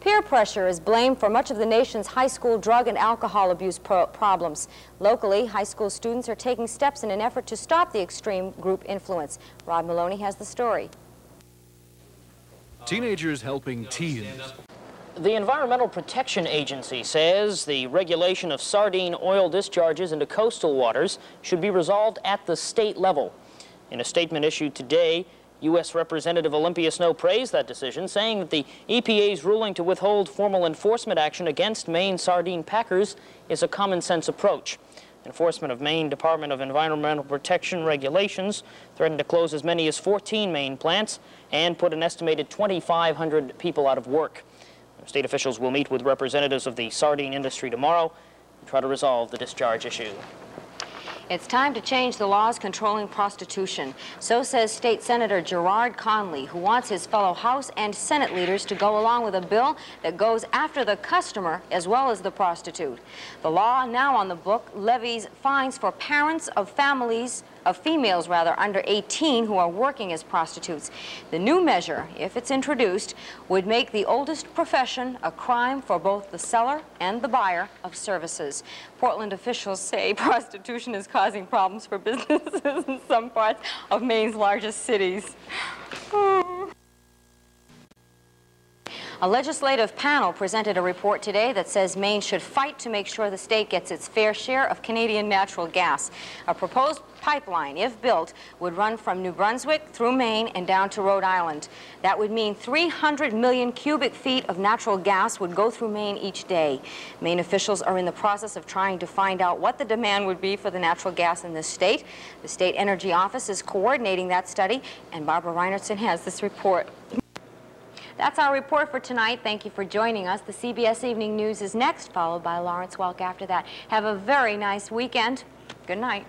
Peer pressure is blamed for much of the nation's high school drug and alcohol abuse problems. Locally, high school students are taking steps in an effort to stop the extreme group influence. Rod Maloney has the story. Teenagers helping teens. The Environmental Protection Agency says the regulation of sardine oil discharges into coastal waters should be resolved at the state level. In a statement issued today, U.S. Representative Olympia Snowe praised that decision, saying that the EPA's ruling to withhold formal enforcement action against Maine sardine packers is a common-sense approach. Enforcement of Maine Department of Environmental Protection regulations threatened to close as many as 14 Maine plants and put an estimated 2,500 people out of work. State officials will meet with representatives of the sardine industry tomorrow and try to resolve the discharge issue. It's time to change the laws controlling prostitution. So says State Senator Gerard Conley, who wants his fellow House and Senate leaders to go along with a bill that goes after the customer as well as the prostitute. The law now on the book levies fines for parents of females under 18 who are working as prostitutes. The new measure, if it's introduced, would make the oldest profession a crime for both the seller and the buyer of services. Portland officials say prostitution is causing problems for businesses in some parts of Maine's largest cities. A legislative panel presented a report today that says Maine should fight to make sure the state gets its fair share of Canadian natural gas. A proposed pipeline, if built, would run from New Brunswick through Maine and down to Rhode Island. That would mean 300 million cubic feet of natural gas would go through Maine each day. Maine officials are in the process of trying to find out what the demand would be for the natural gas in this state. The State Energy Office is coordinating that study, and Barbara Reinertson has this report. That's our report for tonight. Thank you for joining us. The CBS Evening News is next, followed by Lawrence Welk after that. Have a very nice weekend. Good night.